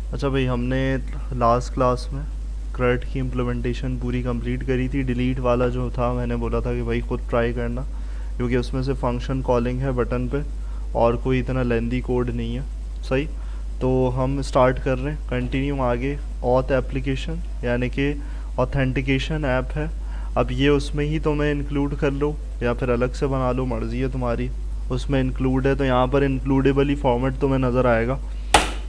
अच्छा भाई, हमने लास्ट क्लास में CRUD की इम्प्लीमेंटेशन पूरी कंप्लीट करी थी। डिलीट वाला जो था मैंने बोला था कि भाई खुद ट्राई करना, क्योंकि उसमें से फंक्शन कॉलिंग है बटन पे और कोई इतना लेंदी कोड नहीं है। सही। तो हम स्टार्ट कर रहे हैं, कंटिन्यू आगे। ऑथ एप्लीकेशन यानी कि ऑथेंटिकेशन ऐप है। अब ये उसमें ही तुम्हें इंक्लूड कर लो या फिर अलग से बना लो, मर्ज़ी है तुम्हारी। उसमें इंक्लूड है तो यहाँ पर इंक्लूडेबल ही फॉर्मेट तुम्हें नज़र आएगा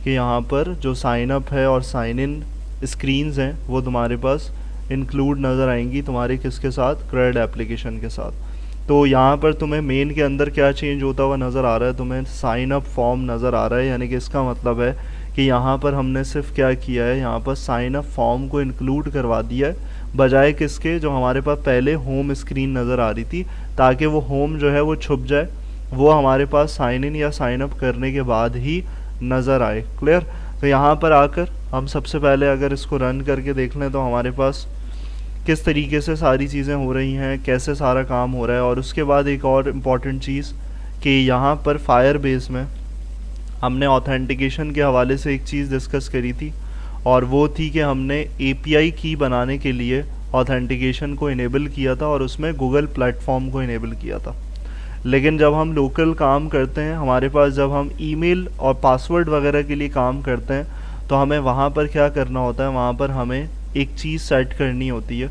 कि यहाँ पर जो साइन अप है और साइन इन स्क्रीन्स हैं वो तुम्हारे पास इंक्लूड नज़र आएंगी तुम्हारे किसके साथ, CRUD एप्लीकेशन के साथ। तो यहाँ पर तुम्हें मेन के अंदर क्या चेंज होता हुआ नज़र आ रहा है, तुम्हें साइन अप फॉर्म नज़र आ रहा है। यानी कि इसका मतलब है कि यहाँ पर हमने सिर्फ क्या किया है, यहाँ पर साइन अप फॉर्म को इंक्लूड करवा दिया है, बजाय किसके जो हमारे पास पहले होम स्क्रीन नज़र आ रही थी, ताकि वो होम जो है वो छुप जाए, वो हमारे पास साइन इन या साइन अप करने के बाद ही नज़र आए। क्लियर। तो यहाँ पर आकर हम सबसे पहले अगर इसको रन करके देख लें तो हमारे पास किस तरीके से सारी चीज़ें हो रही हैं, कैसे सारा काम हो रहा है। और उसके बाद एक और इम्पॉर्टेंट चीज़ कि यहाँ पर फायरबेस में हमने ऑथेंटिकेशन के हवाले से एक चीज़ डिस्कस करी थी, और वो थी कि हमने API की बनाने के लिए ऑथेंटिकेशन को इनेबल किया था और उसमें गूगल प्लेटफॉर्म को इनेबल किया था। लेकिन जब हम लोकल काम करते हैं, हमारे पास जब हम ईमेल और पासवर्ड वगैरह के लिए काम करते हैं, तो हमें वहाँ पर क्या करना होता है, वहाँ पर हमें एक चीज़ सेट करनी होती है,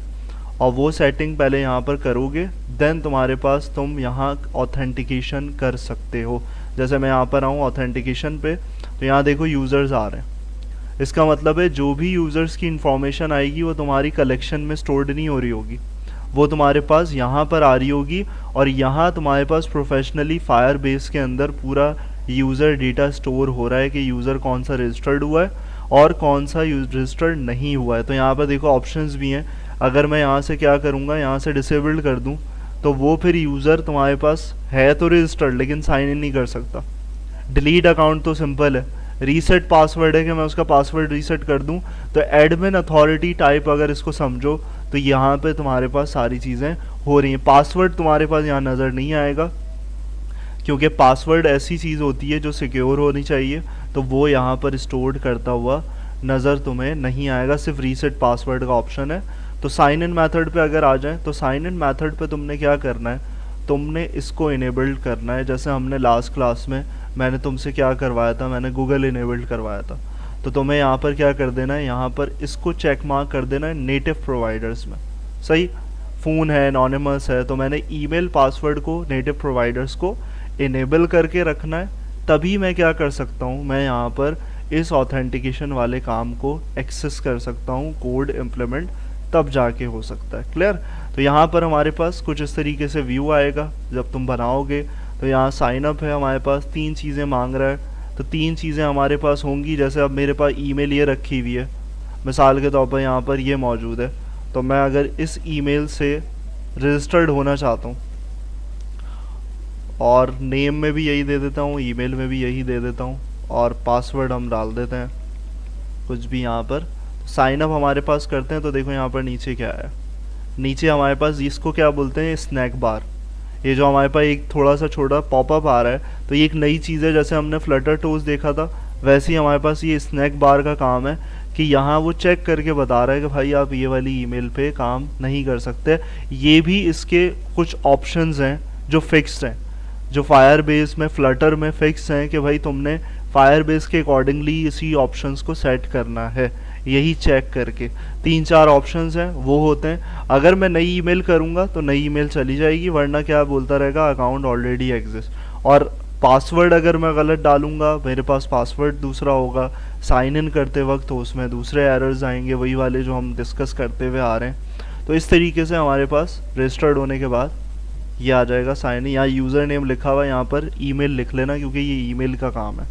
और वो सेटिंग पहले यहाँ पर करोगे, देन तुम्हारे पास तुम यहाँ ऑथेंटिकेशन कर सकते हो। जैसे मैं यहाँ पर आऊँ ऑथेंटिकेशन पे, तो यहाँ देखो यूज़र्स आ रहे हैं। इसका मतलब है जो भी यूज़र्स की इंफॉर्मेशन आएगी वो तुम्हारी कलेक्शन में स्टोर्ड नहीं हो रही होगी, वो तुम्हारे पास यहाँ पर आ रही होगी। और यहाँ तुम्हारे पास प्रोफेशनली फायरबेस के अंदर पूरा यूज़र डेटा स्टोर हो रहा है कि यूज़र कौन सा रजिस्टर्ड हुआ है और कौन सा रजिस्टर्ड नहीं हुआ है। तो यहाँ पर देखो ऑप्शंस भी हैं। अगर मैं यहाँ से क्या करूँगा, यहाँ से डिसेबल्ड कर दूँ, तो वो फिर यूज़र तुम्हारे पास है तो रजिस्टर्ड लेकिन साइन इन नहीं कर सकता। डिलीट अकाउंट तो सिंपल है, रीसेट पासवर्ड है कि मैं उसका पासवर्ड रीसेट कर दूं। तो एडमिन अथॉरिटी टाइप अगर इसको समझो, तो यहाँ पे तुम्हारे पास सारी चीज़ें हो रही हैं। पासवर्ड तुम्हारे पास यहाँ नज़र नहीं आएगा, क्योंकि पासवर्ड ऐसी चीज़ होती है जो सिक्योर होनी चाहिए, तो वो यहाँ पर स्टोर्ड करता हुआ नज़र तुम्हें नहीं आएगा, सिर्फ रीसेट पासवर्ड का ऑप्शन है। तो साइन इन मेथड पे अगर आ जाए, तो साइन इन मेथड पे तुमने क्या करना है, तुमने इसको इनेबल्ड करना है। जैसे हमने लास्ट क्लास में मैंने तुमसे क्या करवाया था, मैंने गूगल इनेबल्ड करवाया था। तो तुम्हें यहाँ पर क्या कर देना है, यहाँ पर इसको चेक मार्क कर देना है नेटिव प्रोवाइडर्स में। सही। फ़ोन है, एनोनिमस है, तो मैंने ईमेल पासवर्ड को नेटिव प्रोवाइडर्स को इनेबल करके रखना है। तभी मैं क्या कर सकता हूँ, मैं यहाँ पर इस ऑथेंटिकेशन वाले काम को एक्सेस कर सकता हूँ, कोड इम्प्लीमेंट तब जाके हो सकता है। क्लियर। तो यहाँ पर हमारे पास कुछ इस तरीके से व्यू आएगा जब तुम बनाओगे। तो यहाँ साइन अप है, हमारे पास 3 चीज़ें मांग रहा है, तो 3 चीज़ें हमारे पास होंगी। जैसे अब मेरे पास ईमेल ये रखी हुई है, मिसाल के तौर पर यहाँ पर ये मौजूद है, तो मैं अगर इस ईमेल से रजिस्टर्ड होना चाहता हूँ, और नेम में भी यही दे देता हूँ, ईमेल में भी यही दे देता हूँ, और पासवर्ड हम डाल देते हैं कुछ भी यहाँ पर। साइन अप हमारे पास करते हैं, तो देखो यहाँ पर नीचे क्या है, नीचे हमारे पास इसको क्या बोलते हैं, स्नैक बार। ये जो हमारे पास एक थोड़ा सा छोटा पॉपअप आ रहा है, तो ये एक नई चीज़ है। जैसे हमने फ्लटर टूल्स देखा था, वैसे ही हमारे पास ये स्नैक बार का काम है कि यहाँ वो चेक करके बता रहा है कि भाई आप ये वाली ईमेल पे काम नहीं कर सकते। ये भी इसके कुछ ऑप्शंस हैं जो फिक्स्ड हैं, जो फायरबेस में फ्लटर में फिक्स हैं कि भाई तुमने फायरबेस के अकॉर्डिंगली इसी ऑप्शंस को सेट करना है, यही चेक करके। 3-4 ऑप्शंस हैं वो होते हैं। अगर मैं नई ईमेल करूँगा तो नई ईमेल चली जाएगी, वरना क्या बोलता रहेगा, अकाउंट ऑलरेडी एग्जिस्ट। और पासवर्ड अगर मैं गलत डालूँगा, मेरे पास पासवर्ड दूसरा होगा, साइन इन करते वक्त तो उसमें दूसरे एरर्स आएंगे, वही वाले जो हम डिस्कस करते हुए आ रहे हैं। तो इस तरीके से हमारे पास रजिस्टर्ड होने के बाद ये आ जाएगा साइन इन। यहाँ यूज़र नेम लिखा हुआ है, यहाँ पर ईमेल लिख लेना, क्योंकि ये ईमेल का काम है।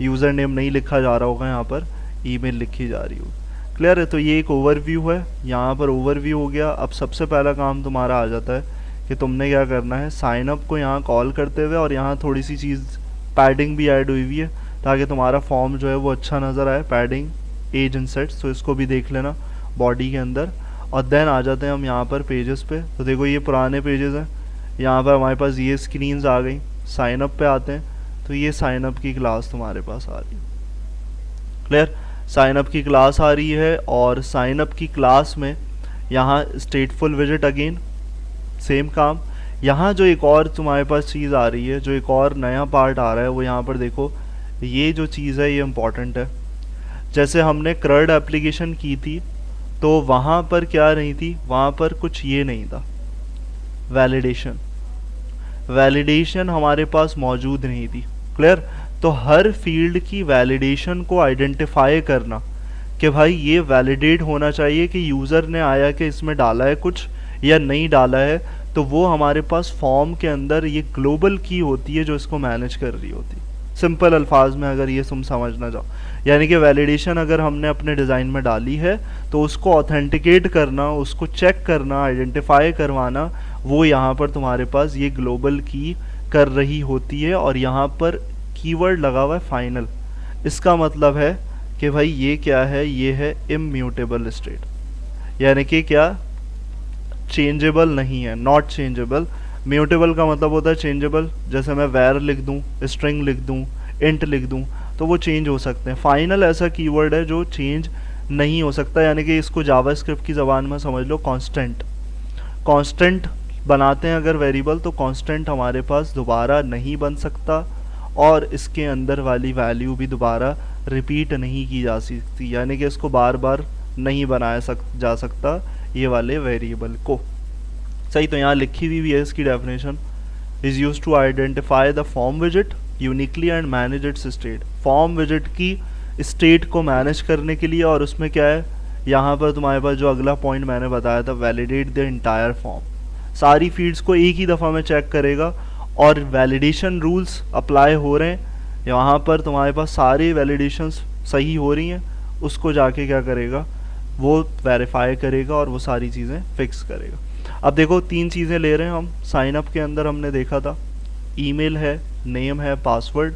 यूज़र नेम नहीं लिखा जा रहा होगा, यहाँ पर ईमेल लिखी जा रही होगी। क्लियर है। तो ये एक ओवरव्यू है, यहाँ पर ओवरव्यू हो गया। अब सबसे पहला काम तुम्हारा आ जाता है कि तुमने क्या करना है, साइन अप को यहाँ कॉल करते हुए, और यहाँ थोड़ी सी चीज़ पैडिंग भी ऐड हुई है ताकि तुम्हारा फॉर्म जो है वो अच्छा नज़र आए। पैडिंग, एज एंड सेट्स, तो इसको भी देख लेना बॉडी के अंदर। और देन आ जाते हैं हम यहाँ पर पेजेस पे। तो देखो ये पुराने पेजेस हैं, यहाँ पर हमारे पास ये स्क्रीन्स आ गई। साइन अप पे आते हैं, तो ये साइन अप की क्लास तुम्हारे पास आ रही है। क्लियर। साइन अप की क्लास आ रही है और साइन अप की क्लास में यहाँ स्टेटफुल विजिट अगेन सेम काम। यहाँ जो एक और तुम्हारे पास चीज़ आ रही है, जो एक और नया पार्ट आ रहा है, वो यहाँ पर देखो, ये जो चीज़ है ये इम्पॉर्टेंट है। जैसे हमने क्रड एप्लीकेशन की थी तो वहाँ पर क्या नहीं थी, वहाँ पर कुछ ये नहीं था, वैलिडेशन। वैलिडेशन हमारे पास मौजूद नहीं थी। क्लियर? तो हर फील्ड की वैलिडेशन को आइडेंटिफाई करना कि भाई ये वैलिडेट होना चाहिए कि यूज़र ने आया कि इसमें डाला है कुछ या नहीं डाला है, तो वो हमारे पास फॉर्म के अंदर ये ग्लोबल की होती है जो इसको मैनेज कर रही होती है। सिंपल अल्फाज में अगर ये तुम समझना चाहो, यानी कि वैलिडेशन अगर हमने अपने डिज़ाइन में डाली है तो उसको ऑथेंटिकेट करना, उसको चेक करना, आइडेंटिफाई करवाना, वो यहाँ पर तुम्हारे पास ये ग्लोबल की कर रही होती है। और यहाँ पर कीवर्ड लगा हुआ है फाइनल। इसका मतलब है कि भाई ये क्या है, ये है इम्यूटेबल स्टेट, यानी कि क्या, चेंजेबल नहीं है, नॉट चेंजेबल। म्यूटेबल का मतलब होता है चेंजेबल। जैसे मैं वैर लिख दूं, स्ट्रिंग लिख दूं, इंट लिख दूं, तो वो चेंज हो सकते हैं। फाइनल ऐसा कीवर्ड है जो चेंज नहीं हो सकता, यानी कि इसको जावास्क्रिप्ट की ज़बान में समझ लो कांस्टेंट। कांस्टेंट बनाते हैं अगर वेरिएबल, तो कांस्टेंट हमारे पास दोबारा नहीं बन सकता और इसके अंदर वाली वैल्यू भी दोबारा रिपीट नहीं की जा सकती, यानी कि इसको बार बार नहीं बनाया जा सकता ये वाले वेरिएबल को। सही, तो यहाँ लिखी हुई भी है इसकी definition, is use to identify the form visit uniquely and manage its state. Form visit की स्टेट को मैनेज करने के लिए, और उसमें क्या है, यहाँ पर तुम्हारे पास जो अगला पॉइंट मैंने बताया था, वैलिडेट द इंटायर फॉर्म। सारी फील्ड्स को एक ही दफ़ा में चेक करेगा और वैलिडेशन रूल्स अप्लाई हो रहे हैं, यहाँ पर तुम्हारे पास सारे वैलिडेशंस सही हो रही हैं, उसको जाके क्या करेगा, वो वेरीफाई करेगा और वो सारी चीज़ें फिक्स करेगा। अब देखो तीन चीज़ें ले रहे हैं हम। साइन अप के अंदर हमने देखा था ईमेल है, नेम है, पासवर्ड,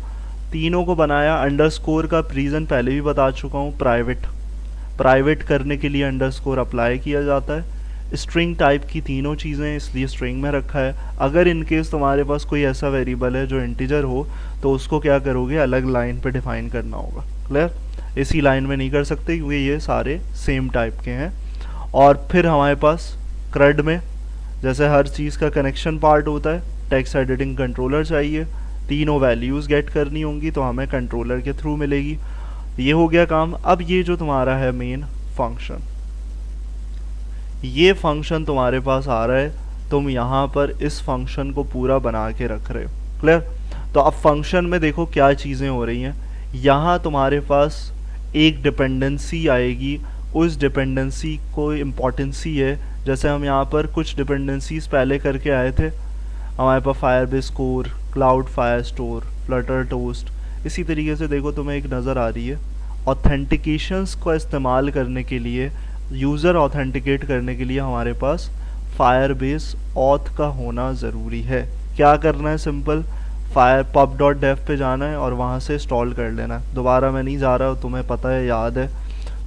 तीनों को बनाया। अंडरस्कोर का रीज़न पहले भी बता चुका हूँ, प्राइवेट करने के लिए अंडरस्कोर अप्लाई किया जाता है। स्ट्रिंग टाइप की तीनों चीज़ें, इसलिए स्ट्रिंग में रखा है। अगर इनकेस तुम्हारे पास कोई ऐसा वेरिएबल है जो इंटीजर हो, तो उसको क्या करोगे, अलग लाइन पे डिफाइन करना होगा। क्लियर? इसी लाइन में नहीं कर सकते क्योंकि ये सारे सेम टाइप के हैं। और फिर हमारे पास क्रड में जैसे हर चीज़ का कनेक्शन पार्ट होता है, टेक्स्ट एडिटिंग कंट्रोलर चाहिए, तीनों वैल्यूज़ गेट करनी होंगी तो हमें कंट्रोलर के थ्रू मिलेगी। ये हो गया काम। अब ये जो तुम्हारा है मेन फंक्शन, ये फंक्शन तुम्हारे पास आ रहा है, तुम यहाँ पर इस फंक्शन को पूरा बना के रख रहे हो। क्लियर? तो अब फंक्शन में देखो क्या चीज़ें हो रही हैं। यहाँ तुम्हारे पास एक डिपेंडेंसी आएगी, उस डिपेंडेंसी को इम्पॉर्टेंसी है। जैसे हम यहाँ पर कुछ डिपेंडेंसीज पहले करके आए थे, हमारे पास Firebase core, cloud Firestore, Flutter toast. इसी तरीके से देखो तुम्हें एक नज़र आ रही है, ऑथेंटिकेशंस का इस्तेमाल करने के लिए, यूज़र ऑथेंटिकेट करने के लिए हमारे पास फायरबेस ऑथ का होना ज़रूरी है। क्या करना है, सिंपल फायर pub.dev पे जाना है और वहाँ से इंस्टॉल कर लेना है। दोबारा मैं नहीं जा रहा, तुम्हें पता है, याद है।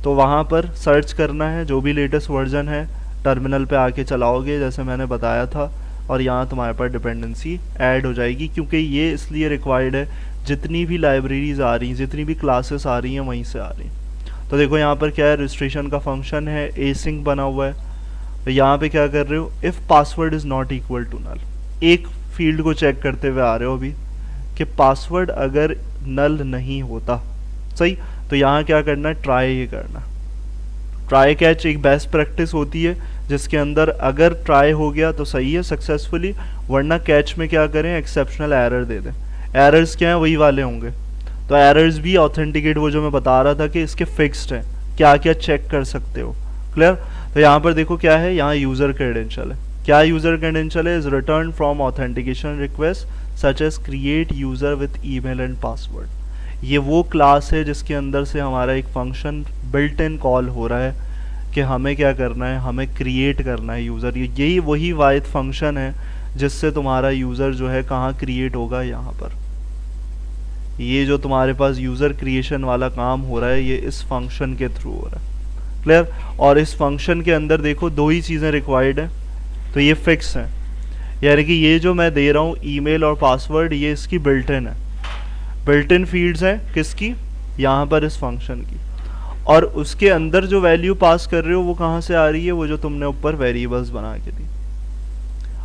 तो वहाँ पर सर्च करना है जो भी लेटेस्ट वर्जन है, टर्मिनल पे आके चलाओगे जैसे मैंने बताया था, और यहाँ तुम्हारे पास डिपेंडेंसी ऐड हो जाएगी। क्योंकि ये इसलिए रिक्वायर्ड है, जितनी भी लाइब्रेरीज आ रही हैं, जितनी भी क्लासेस आ रही हैं, वहीं से आ रही हैं। तो देखो यहाँ पर क्या है, रजिस्ट्रेशन का फंक्शन है, एसिंक बना हुआ है। तो यहाँ पे क्या कर रहे हो, if password is not equal to null, एक फील्ड को चेक करते हुए आ रहे हो अभी कि पासवर्ड अगर नल नहीं होता, सही, तो यहाँ क्या करना है, ट्राई ये करना। ट्राई कैच एक बेस्ट प्रैक्टिस होती है जिसके अंदर अगर ट्राई हो गया तो सही है सक्सेसफुली, वरना कैच में क्या करें, एक्सेप्शनल एरर दे दें। एरर्स क्या हैं, वही वाले होंगे। तो एरर्स भी ऑथेंटिकेट, वो जो मैं बता रहा था कि इसके फिक्स्ड हैं, क्या क्या चेक कर सकते हो। क्लियर? तो यहाँ पर देखो क्या है, यहाँ यूज़र क्रेडेंशियल है। क्या यूज़र क्रेडेंशियल है, is return from authentication request such as create user with email and password. ये वो क्लास है जिसके अंदर से हमारा एक फंक्शन बिल्ट इन कॉल हो रहा है कि हमें क्या करना है, हमें क्रिएट करना है यूज़र। यही वही वाहिद फंक्शन है जिससे तुम्हारा यूज़र जो है कहाँ क्रिएट होगा, यहाँ पर। ये जो तुम्हारे पास यूज़र क्रिएशन वाला काम हो रहा है, ये इस फंक्शन के थ्रू हो रहा है। क्लियर? और इस फंक्शन के अंदर देखो दो ही चीज़ें रिक्वायर्ड हैं, तो ये फिक्स है, यानी कि ये जो मैं दे रहा हूँ ईमेल और पासवर्ड, ये इसकी बिल्ट इन है, बिल्ट इन फील्ड्स हैं किसकी, यहाँ पर इस फंक्शन की। और उसके अंदर जो वैल्यू पास कर रहे हो वो कहाँ से आ रही है, वो जो तुमने ऊपर वेरिएबल्स बना के दी,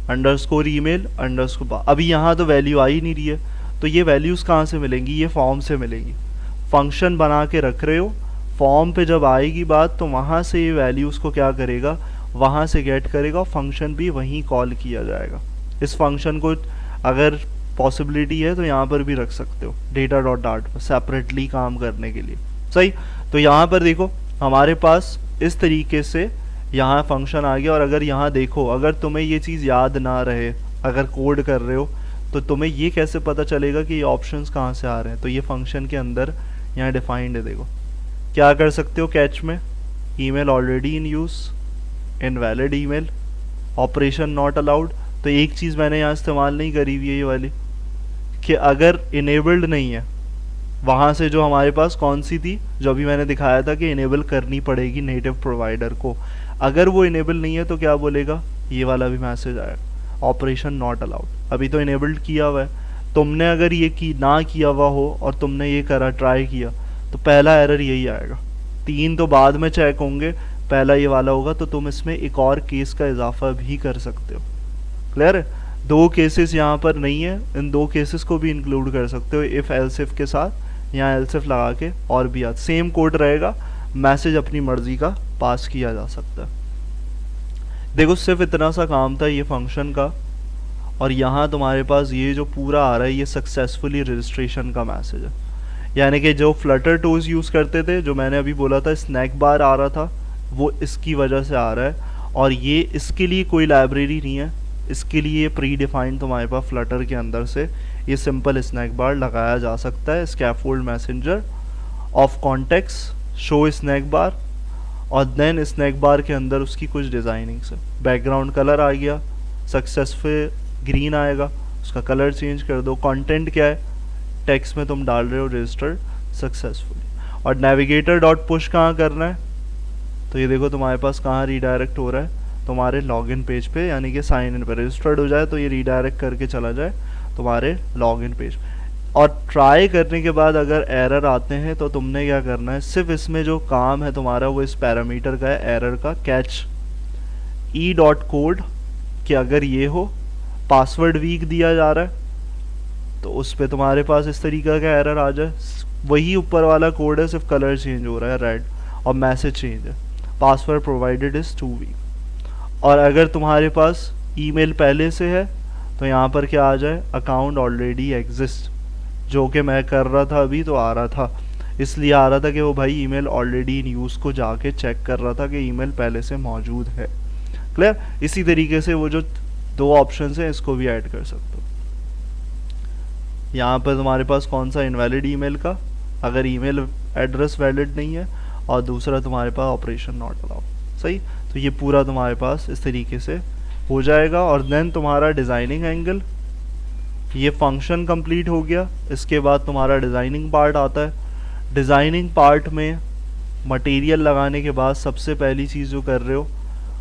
अंडरस्कोर ईमेल अंडरस्कोर। अभी यहाँ तो वैल्यू आ ही नहीं रही है, तो ये वैल्यूज़ कहाँ से मिलेंगी, ये फॉर्म से मिलेंगी। फंक्शन बना के रख रहे हो, फॉर्म पे जब आएगी बात तो वहाँ से ये वैल्यूज़ को क्या करेगा, वहाँ से गेट करेगा, फंक्शन भी वहीं कॉल किया जाएगा। इस फंक्शन को अगर पॉसिबिलिटी है तो यहाँ पर भी रख सकते हो डेटा डॉट डार्ट पर सेपरेटली काम करने के लिए, सही। तो यहाँ पर देखो हमारे पास इस तरीके से यहाँ फंक्शन आ गया। और अगर यहाँ देखो, अगर तुम्हें ये चीज़ याद ना रहे, अगर कोड कर रहे हो तो तुम्हें ये कैसे पता चलेगा कि ये ऑप्शंस कहाँ से आ रहे हैं, तो ये फंक्शन के अंदर यहाँ डिफाइंड है। देखो क्या कर सकते हो, कैच में email already in use, invalid email, operation not allowed. तो एक चीज़ मैंने यहाँ इस्तेमाल नहीं करी हुई है ये वाली, कि अगर इनेबल्ड नहीं है, वहाँ से जो हमारे पास कौन सी थी, जो अभी मैंने दिखाया था कि इनेबल करनी पड़ेगी नेटिव प्रोवाइडर को, अगर वो इनेबल नहीं है तो क्या बोलेगा, ये वाला भी मैसेज आएगा, ऑपरेशन नॉट अलाउड। अभी तो इनेबल्ड किया हुआ है, तुमने अगर ये की ना किया हुआ हो और तुमने ये करा, ट्राई किया, तो पहला एरर यही आएगा। 3 तो बाद में चेक होंगे, पहला ये वाला होगा। तो तुम इसमें एक और केस का इजाफा भी कर सकते हो। क्लियर है, 2 केसेस यहाँ पर नहीं है, इन 2 केसेस को भी इंक्लूड कर सकते हो इफ़ एल्स इफ के साथ, यहाँ एल्स इफ लगा के और भी याद, सेम कोड रहेगा, मैसेज अपनी मर्जी का पास किया जा सकता है। देखो सिर्फ इतना सा काम था ये फंक्शन का, और यहाँ तुम्हारे पास ये जो पूरा आ रहा है ये सक्सेसफुली रजिस्ट्रेशन का मैसेज है। यानी कि जो फ्लटर टूल्स यूज़ करते थे, जो मैंने अभी बोला था स्नैक बार आ रहा था, वो इसकी वजह से आ रहा है। और ये इसके लिए कोई लाइब्रेरी नहीं है, इसके लिए प्री डिफाइंड तुम्हारे पास फ्लटर के अंदर से ये सिंपल स्नैक बार लगाया जा सकता है। Scaffold messenger of context show snack bar, और देन स्नैक बार के अंदर उसकी कुछ डिज़ाइनिंग से बैकग्राउंड कलर आ गया, सक्सेसफुल ग्रीन आएगा, उसका कलर चेंज कर दो। कंटेंट क्या है, टेक्स्ट में तुम डाल रहे हो रजिस्टर्ड सक्सेसफुली। और नेविगेटर डॉट पुश कहाँ करना है, तो ये देखो तुम्हारे पास कहाँ रीडायरेक्ट हो रहा है, तुम्हारे लॉगिन पेज पे, यानी कि साइन इन पे रजिस्टर्ड हो जाए तो ये रीडायरेक्ट करके चला जाए तुम्हारे लॉगिन पेज। और ट्राई करने के बाद अगर एरर आते हैं तो तुमने क्या करना है, सिर्फ इसमें जो काम है तुम्हारा वो इस पैरामीटर का है, एरर का, कैच ई डॉट कोड, कि अगर ये हो पासवर्ड वीक दिया जा रहा है तो उस पर तुम्हारे पास इस तरीके का एरर आ जाए। वही ऊपर वाला कोड है, सिर्फ कलर चेंज हो रहा है रेड, और मैसेज चेंज है, password provided is too weak. और अगर तुम्हारे पास ईमेल पहले से है तो यहाँ पर क्या आ जाए, अकाउंट ऑलरेडी एग्जिस्ट, जो कि मैं कर रहा था अभी तो आ रहा था, इसलिए आ रहा था कि वो भाई ईमेल ऑलरेडी इन यूज़ को जाके चेक कर रहा था कि ईमेल पहले से मौजूद है। क्लियर, इसी तरीके से वो जो 2 ऑप्शन हैं इसको भी ऐड कर सकते हो। यहाँ पर तुम्हारे पास कौन सा, इनवैलिड ईमेल का, अगर ईमेल एड्रेस वैलिड नहीं है, और दूसरा तुम्हारे पास ऑपरेशन नॉट अलाउड, सही। तो ये पूरा तुम्हारे पास इस तरीके से हो जाएगा। और देन तुम्हारा डिज़ाइनिंग एंगल, ये फंक्शन कंप्लीट हो गया। इसके बाद तुम्हारा डिज़ाइनिंग पार्ट आता है। डिज़ाइनिंग पार्ट में मटेरियल लगाने के बाद सबसे पहली चीज़ जो कर रहे हो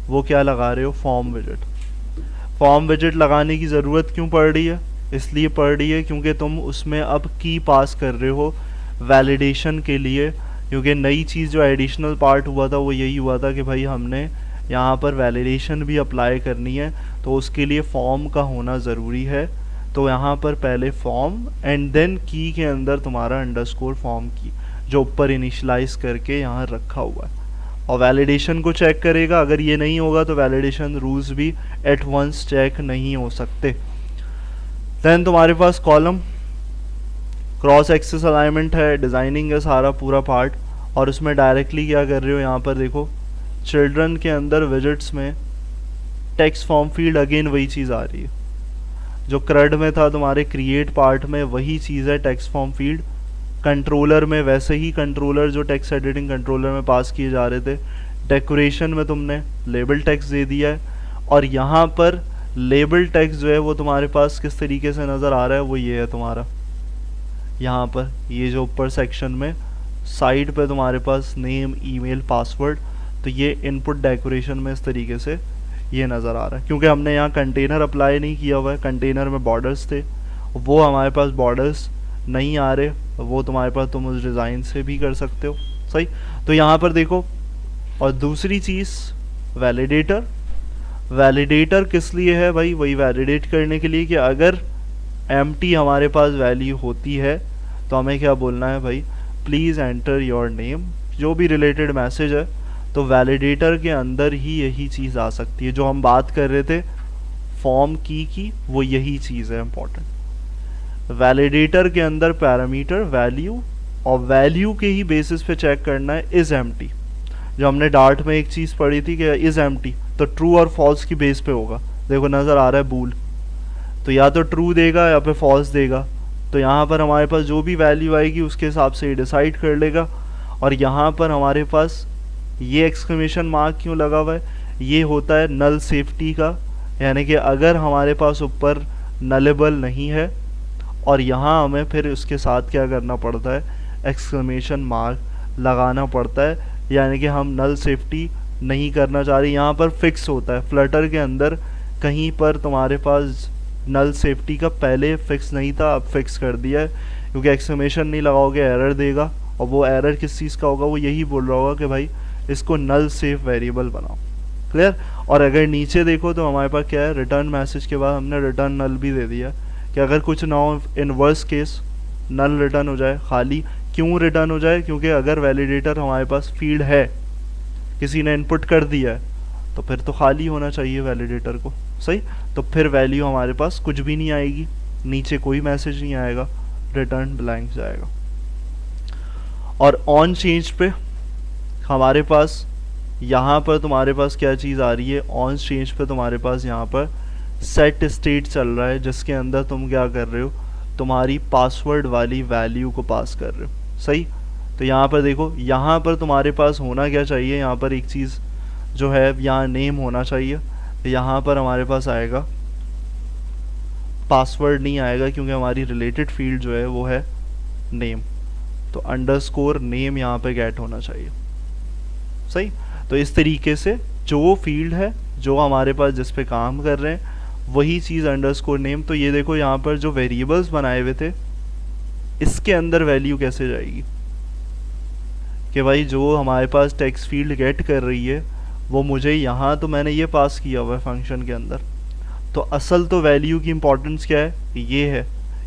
वो क्या लगा रहे हो, फॉर्म विजेट। फॉर्म विजेट लगाने की ज़रूरत क्यों पड़ रही है, इसलिए पड़ रही है क्योंकि तुम उसमें अब की पास कर रहे हो वैलिडेशन के लिए। क्योंकि नई चीज़ जो एडिशनल पार्ट हुआ था वो यही हुआ था कि भाई हमने यहाँ पर वैलिडेशन भी अप्लाई करनी है, तो उसके लिए फॉर्म का होना ज़रूरी है। तो यहाँ पर पहले फॉर्म एंड देन की के अंदर तुम्हारा अंडरस्कोर फॉर्म की, जो ऊपर इनिशलाइज करके यहाँ रखा हुआ है, और वैलिडेशन को चेक करेगा। अगर ये नहीं होगा तो वैलिडेशन रूल्स भी एट वंस चेक नहीं हो सकते। देन तुम्हारे पास कॉलम क्रॉस एक्सेस अलाइनमेंट है, डिज़ाइनिंग है सारा पूरा पार्ट, और उसमें डायरेक्टली क्या कर रहे हो, यहाँ पर देखो चिल्ड्रन के अंदर विजिट्स में टेक्स्ट फॉर्म फील्ड, अगेन वही चीज़ आ रही है जो क्रड में था तुम्हारे क्रिएट पार्ट में, वही चीज़ है टेक्स्ट फॉर्म फील्ड। कंट्रोलर में वैसे ही कंट्रोलर जो टेक्स्ट एडिटिंग कंट्रोलर में पास किए जा रहे थे। डेकोरेशन में तुमने लेबल टेक्स्ट दे दिया है, और यहाँ पर लेबल टेक्स्ट जो है वो तुम्हारे पास किस तरीके से नज़र आ रहा है, वो ये है तुम्हारा, यहाँ पर ये जो ऊपर सेक्शन में साइड पे तुम्हारे पास नेम, ईमेल, पासवर्ड, तो ये इनपुट डेकोरेशन में इस तरीके से ये नज़र आ रहा है। क्योंकि हमने यहाँ कंटेनर अप्लाई नहीं किया हुआ है, कंटेनर में बॉर्डर्स थे, वो हमारे पास बॉर्डर्स नहीं आ रहे, वो तुम्हारे पास तुम उस डिज़ाइन से भी कर सकते हो, सही। तो यहाँ पर देखो, और दूसरी चीज़ वैलिडेटर। वैलिडेटर किस लिए है भाई? वही वैलिडेट करने के लिए कि अगर एम्प्टी हमारे पास वैल्यू होती है तो हमें क्या बोलना है भाई? प्लीज़ एंटर योर नेम, जो भी रिलेटेड मैसेज है। तो वैलिडेटर के अंदर ही यही चीज़ आ सकती है जो हम बात कर रहे थे फॉर्म की, वो यही चीज़ है इम्पॉर्टेंट। वैलिडेटर के अंदर पैरामीटर वैल्यू, और वैल्यू के ही बेसिस पे चेक करना है इज एम्प्टी। जो हमने डार्ट में एक चीज़ पढ़ी थी कि इज एम्प्टी, तो ट्रू और फॉल्स की बेस पे होगा। देखो नज़र आ रहा है बूल, तो या तो ट्रू देगा या फिर फॉल्स देगा। तो यहाँ पर हमारे पास जो भी वैल्यू आएगी उसके हिसाब से ये डिसाइड कर लेगा। और यहाँ पर हमारे पास ये एक्सक्लेमेशन मार्क क्यों लगा हुआ है? ये होता है नल सेफ्टी का, यानी कि अगर हमारे पास ऊपर नलेबल नहीं है और यहाँ हमें फिर उसके साथ क्या करना पड़ता है? एक्सक्लेमेशन मार्क लगाना पड़ता है, यानी कि हम नल सेफ्टी नहीं करना चाह रहे। यहाँ पर फिक्स होता है, फ्लटर के अंदर कहीं पर तुम्हारे पास नल सेफ्टी का पहले फिक्स नहीं था, अब फिक्स कर दिया है, क्योंकि एक्सक्लेमेशन नहीं लगाओगे एरर देगा। और वो एरर किस चीज़ का होगा? वो यही बोल रहा होगा कि भाई इसको नल सेफ वेरिएबल बनाओ। क्लियर? और अगर नीचे देखो तो हमारे पास क्या है? रिटर्न मैसेज के बाद हमने रिटर्न नल भी दे दिया कि अगर कुछ ना हो, in worst case null return हो जाए, खाली। क्यों रिटर्न हो जाए? क्योंकि अगर वैलिडेटर हमारे पास फील्ड है, किसी ने इनपुट कर दिया है, तो फिर तो खाली होना चाहिए वैलिडेटर को। सही। तो फिर वैल्यू हमारे पास कुछ भी नहीं आएगी, नीचे कोई मैसेज नहीं आएगा, रिटर्न ब्लैंक जाएगा। और ऑन चेंज पे हमारे पास यहाँ पर तुम्हारे पास क्या चीज़ आ रही है? ऑन चेंज पे तुम्हारे पास यहाँ पर सेट स्टेट चल रहा है, जिसके अंदर तुम क्या कर रहे हो? तुम्हारी पासवर्ड वाली वैल्यू को पास कर रहे हो। सही। तो यहाँ पर देखो, यहाँ पर तुम्हारे पास होना क्या चाहिए? यहाँ पर एक चीज़ जो है, यहाँ नेम होना चाहिए। यहाँ पर हमारे पास आएगा पासवर्ड नहीं आएगा, क्योंकि हमारी रिलेटेड फील्ड जो है वो है नेम। तो अंडरस्कोर नेम यहाँ पे गेट होना चाहिए। सही। तो इस तरीके से जो फील्ड है, जो हमारे पास जिस पे काम कर रहे हैं, वही चीज़ अंडरस्कोर नेम। तो ये देखो यहाँ पर जो वेरिएबल्स बनाए हुए थे, इसके अंदर वैल्यू कैसे जाएगी? कि भाई जो हमारे पास टेक्स्ट फील्ड गेट कर रही है, वो मुझे यहाँ तो मैंने ये पास किया हुआ है फंक्शन के अंदर। तो असल तो वैल्यू की इम्पोर्टेंस क्या है? ये है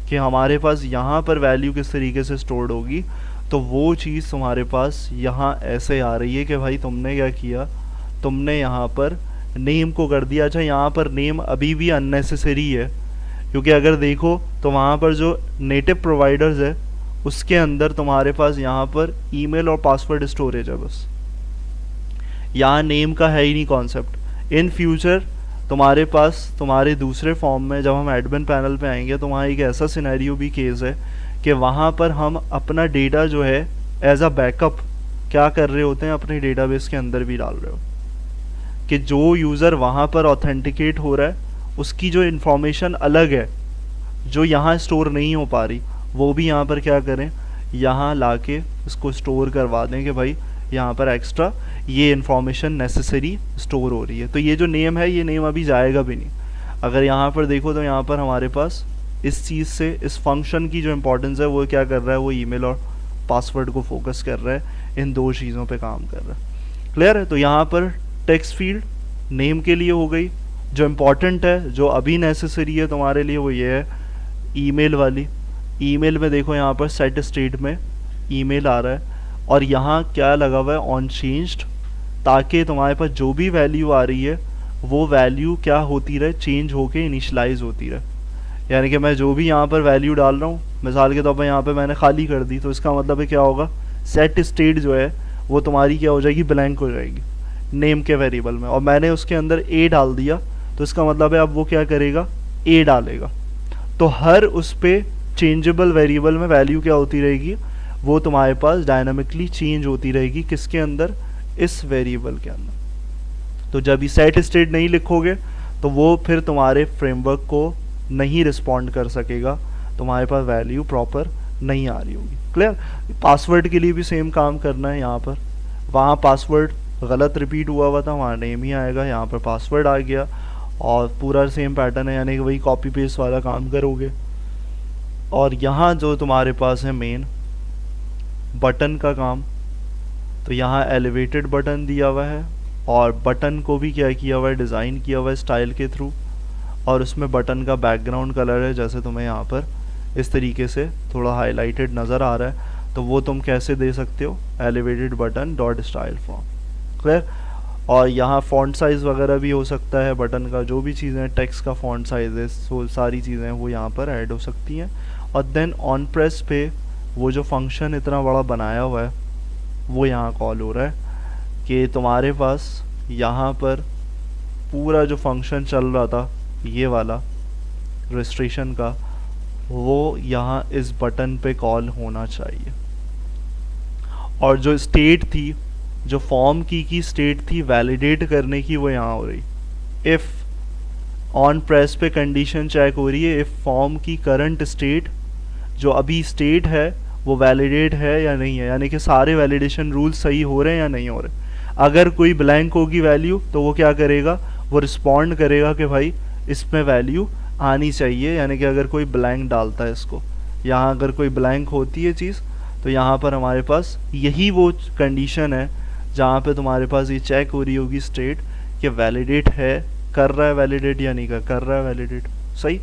कि हमारे पास यहाँ पर वैल्यू किस तरीके से स्टोर्ड होगी। तो वो चीज़ तुम्हारे पास यहाँ ऐसे आ रही है कि भाई तुमने क्या किया? तुमने यहाँ पर नेम को कर दिया। अच्छा, यहाँ पर नेम अभी भी अननेसेसरी है, क्योंकि अगर देखो तो वहाँ पर जो नेटिव प्रोवाइडर्स है उसके अंदर तुम्हारे पास यहाँ पर ईमेल और पासवर्ड स्टोरेज है बस। यहाँ नेम का है ही नहीं कॉन्सेप्ट। इन फ्यूचर तुम्हारे पास तुम्हारे दूसरे फॉर्म में जब हम एडमिन पैनल पे आएंगे तो वहाँ एक ऐसा सिनेरियो भी केस है कि वहाँ पर हम अपना डेटा जो है एज अ बैकअप क्या कर रहे होते हैं? अपने डेटाबेस के अंदर भी डाल रहे हो, कि जो यूज़र वहाँ पर ऑथेंटिकेट हो रहा है उसकी जो इन्फॉर्मेशन अलग है, जो यहाँ स्टोर नहीं हो पा रही, वो भी यहाँ पर क्या करें? यहाँ लाके इसको स्टोर करवा दें कि भाई यहाँ पर एक्स्ट्रा ये इन्फॉर्मेशन नेसेसरी स्टोर हो रही है। तो ये जो नेम है, ये नेम अभी जाएगा भी नहीं। अगर यहाँ पर देखो तो यहाँ पर हमारे पास इस चीज़ से, इस फंक्शन की जो इम्पोर्टेंस है वो क्या कर रहा है? वो ईमेल और पासवर्ड को फोकस कर रहा है, इन दो चीज़ों पे काम कर रहा है। क्लियर है? तो यहाँ पर टेक्स्ट फील्ड नेम के लिए हो गई। जो इम्पोर्टेंट है, जो अभी नेसेसरी है तुम्हारे लिए, वो ये है ईमेल वाली। ईमेल में देखो यहाँ पर सेट स्टेट में ईमेल आ रहा है, और यहाँ क्या लगा हुआ है? ऑन चेंज्ड, ताकि तुम्हारे पास जो भी वैल्यू आ रही है वो वैल्यू क्या होती रहे? चेंज होके इनिशलाइज होती रहे। यानी कि मैं जो भी यहाँ पर वैल्यू डाल रहा हूँ, मिसाल के तौर पर यहाँ पर मैंने खाली कर दी, तो इसका मतलब है क्या होगा? सेट स्टेट जो है वो तुम्हारी क्या हो जाएगी? ब्लैंक हो जाएगी नेम के वेरिएबल में। और मैंने उसके अंदर ए डाल दिया, तो इसका मतलब है अब वो क्या करेगा? ए डालेगा। तो हर उस पे चेंजेबल वेरिएबल में वैल्यू क्या होती रहेगी? वो तुम्हारे पास डायनामिकली चेंज होती रहेगी। किसके अंदर? इस वेरिएबल के अंदर। तो जब ये सेट स्टेट नहीं लिखोगे तो वो फिर तुम्हारे फ्रेमवर्क को नहीं रिस्पॉन्ड कर सकेगा, तुम्हारे पास वैल्यू प्रॉपर नहीं आ रही होगी। क्लियर? पासवर्ड के लिए भी सेम काम करना है। यहाँ पर वहाँ पासवर्ड गलत रिपीट हुआ था, वहाँ नेम ही आएगा, यहाँ पर पासवर्ड आ गया, और पूरा सेम पैटर्न है, यानी कि वही कॉपी पेस्ट वाला काम करोगे। और यहाँ जो तुम्हारे पास है मेन बटन का काम, तो यहाँ एलिवेटेड बटन दिया हुआ है और बटन को भी क्या किया हुआ है, डिज़ाइन किया हुआ है स्टाइल के थ्रू, और उसमें बटन का बैकग्राउंड कलर है जैसे तुम्हें यहाँ पर इस तरीके से थोड़ा हाईलाइटेड नज़र आ रहा है, तो वो तुम कैसे दे सकते हो, elevated button dot style from. Clear. और यहाँ फॉन्ट साइज़ वगैरह भी हो सकता है, बटन का जो भी चीज़ें, टेक्स्ट का फॉन्ट साइज है, सारी चीज़ें वो यहाँ पर ऐड हो सकती हैं। और देन ऑन प्रेस पे वो जो फंक्शन इतना बड़ा बनाया हुआ है वो यहाँ कॉल हो रहा है कि तुम्हारे पास यहाँ पर पूरा जो फंक्शन चल रहा था ये वाला रजिस्ट्रेशन का, वो यहाँ इस बटन पे कॉल होना चाहिए। और जो स्टेट थी, जो फॉर्म की स्टेट थी वैलिडेट करने की, वो यहाँ हो रही। इफ़ ऑन प्रेस पे कंडीशन चेक हो रही है, इफ़ फॉर्म की करंट स्टेट, जो अभी स्टेट है वो वैलिडेट है या नहीं है, यानी कि सारे वैलिडेशन रूल्स सही हो रहे हैं या नहीं हो रहे। अगर कोई ब्लैंक होगी वैल्यू तो वो क्या करेगा, वो रिस्पॉन्ड करेगा कि भाई इसमें वैल्यू आनी चाहिए, यानी कि अगर कोई ब्लैंक डालता है इसको, यहाँ अगर कोई ब्लैंक होती है चीज़ तो यहाँ पर हमारे पास यही वो कंडीशन है जहाँ पे तुम्हारे पास ये चेक हो रही होगी स्टेट कि वैलिडेट है, कर रहा है वैलिडेट या नहीं कर रहा है वैलिडेट। सही।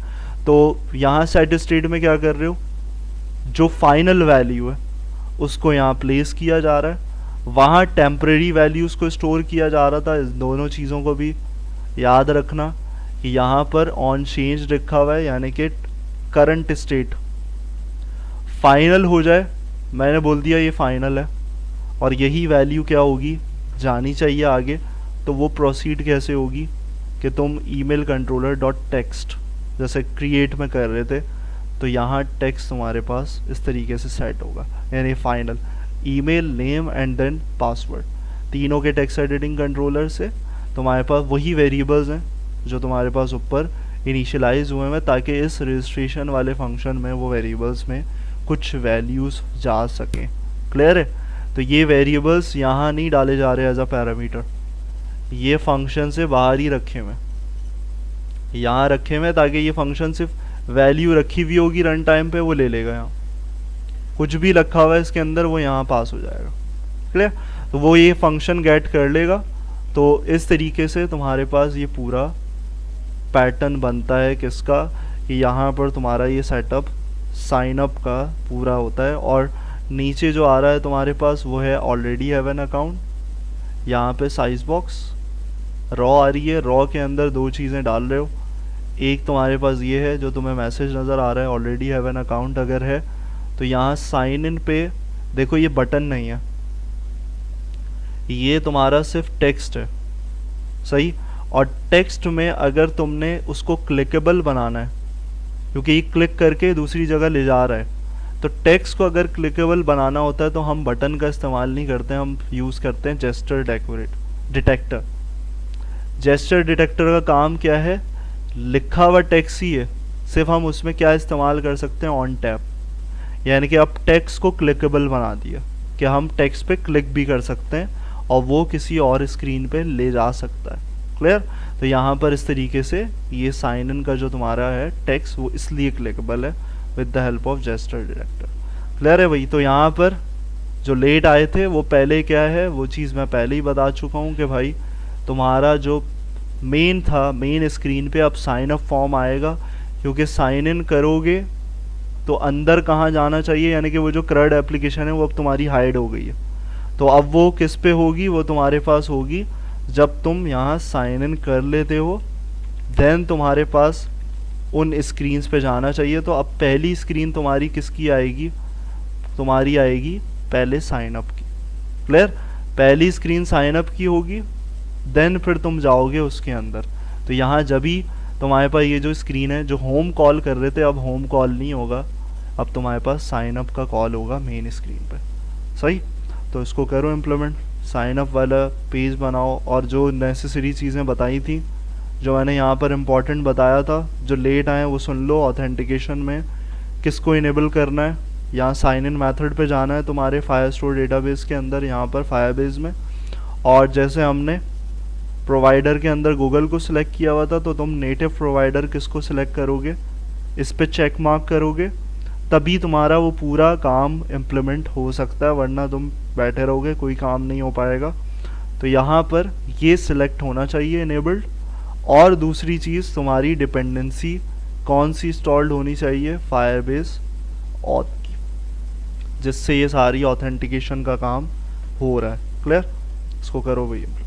तो यहाँ सेट स्टेट में क्या कर रहे हो, जो फाइनल वैल्यू है उसको यहाँ प्लेस किया जा रहा है, वहाँ टेम्परेरी वैल्यूज़ को स्टोर किया जा रहा था। इस दोनों चीज़ों को भी याद रखना कि यहाँ पर ऑन चेंज लिखा हुआ है, यानी कि करंट स्टेट फाइनल हो जाए, मैंने बोल दिया ये फाइनल है और यही वैल्यू क्या होगी, जानी चाहिए आगे। तो वो प्रोसीड कैसे होगी कि तुम ईमेल कंट्रोलर डॉट टेक्स्ट जैसे क्रिएट में कर रहे थे, तो यहाँ टेक्स्ट तुम्हारे पास इस तरीके से सेट होगा, यानी final email name and then password, तीनों के टेक्स्ट एडिटिंग कंट्रोलर से तुम्हारे पास वही वेरिएबल्स हैं जो तुम्हारे पास ऊपर इनिशियलाइज हुए हैं, ताकि इस रजिस्ट्रेशन वाले फंक्शन में वो वेरिएबल्स में कुछ वैल्यूज़ जा सकें। क्लियर है। तो ये वेरिएबल्स यहाँ नहीं डाले जा रहे एज अ पैरामीटर, ये फंक्शन से बाहर ही रखे हुए, यहाँ रखे हुए ताकि ये फंक्शन सिर्फ वैल्यू रखी हुई होगी रन टाइम पे, वो ले लेगा, यहाँ कुछ भी रखा हुआ है इसके अंदर वो यहाँ पास हो जाएगा। क्लियर। तो वो ये फंक्शन गेट कर लेगा। तो इस तरीके से तुम्हारे पास ये पूरा पैटर्न बनता है किसका, कि यहाँ पर तुम्हारा ये सेटअप साइन अप का पूरा होता है, और नीचे जो आ रहा है तुम्हारे पास वो है ऑलरेडी हैव एन अकाउंट। यहाँ पे साइज बॉक्स रॉ आ रही है, रॉ के अंदर दो चीज़ें डाल रहे हो, एक तुम्हारे पास ये है जो तुम्हें मैसेज नज़र आ रहा है ऑलरेडी हैव एन अकाउंट अगर है, तो यहाँ साइन इन पे देखो ये बटन नहीं है, ये तुम्हारा सिर्फ टेक्स्ट है। सही। और टेक्स्ट में अगर तुमने उसको क्लिकेबल बनाना है, क्योंकि ये क्लिक करके दूसरी जगह ले जा रहा है, तो टेक्स्ट को अगर क्लिकेबल बनाना होता है तो हम बटन का इस्तेमाल नहीं करते हैं, हम यूज़ करते हैं जेस्चर डिटेक्टर। जेस्चर डिटेक्टर का काम क्या है, लिखा हुआ टेक्स्ट ही है, सिर्फ हम उसमें क्या इस्तेमाल कर सकते हैं, ऑन टैप, यानी कि अब टेक्स्ट को क्लिकेबल बना दिया कि हम टेक्स्ट पे क्लिक भी कर सकते हैं और वो किसी और स्क्रीन पे ले जा सकता है। क्लियर। तो यहाँ पर इस तरीके से ये साइन इन का जो तुम्हारा है टेक्स्ट वो इसलिए क्लिकेबल है with the help of gesture detector. Clear है भाई। तो यहाँ पर जो लेट आए थे वो पहले क्या है, वो चीज़ मैं पहले ही बता चुका हूँ कि भाई तुम्हारा जो मेन था, मेन स्क्रीन पे अब साइन अप फॉर्म आएगा, क्योंकि साइन इन करोगे तो अंदर कहाँ जाना चाहिए, यानी कि वो जो क्रड एप्लीकेशन है वो अब तुम्हारी हाइड हो गई है, तो अब वो किस पे होगी, वो तुम्हारे पास होगी जब तुम यहाँ साइन इन कर लेते हो, देन तुम्हारे पास उन स्क्रीन्स पे जाना चाहिए। तो अब पहली स्क्रीन तुम्हारी किसकी आएगी, तुम्हारी आएगी पहले साइन अप की। क्लियर। पहली स्क्रीन साइन अप की होगी, देन फिर तुम जाओगे उसके अंदर, तो यहाँ जब भी तुम्हारे पास ये जो स्क्रीन है, जो होम कॉल कर रहे थे अब होम कॉल नहीं होगा, अब तुम्हारे पास साइन अप का कॉल होगा मेन स्क्रीन पे। सही। तो इसको करो इम्प्लीमेंट, साइन अप वाला पेज बनाओ, और जो नेसेसरी चीज़ें बताई थी, जो मैंने यहाँ पर इम्पोर्टेंट बताया था, जो लेट आए वो सुन लो। ऑथेंटिकेशन में किसको इनेबल करना है, यहाँ साइन इन मेथड पे जाना है तुम्हारे फायरस्टोर डेटाबेस के अंदर, यहाँ पर फायरबेस में, और जैसे हमने प्रोवाइडर के अंदर गूगल को सिलेक्ट किया हुआ था, तो तुम नेटिव प्रोवाइडर किसको सिलेक्ट करोगे, इस पे चेक मार्क करोगे, तभी तुम्हारा वो पूरा काम इम्प्लीमेंट हो सकता है, वरना तुम बैठे रहोगे कोई काम नहीं हो पाएगा। तो यहाँ पर ये सिलेक्ट होना चाहिए इनेबल्ड। और दूसरी चीज़ तुम्हारी डिपेंडेंसी कौन सी इंस्टॉल्ड होनी चाहिए, फायरबेस ऑथ की, जिससे ये सारी ऑथेंटिकेशन का काम हो रहा है। क्लियर, इसको करो भैया।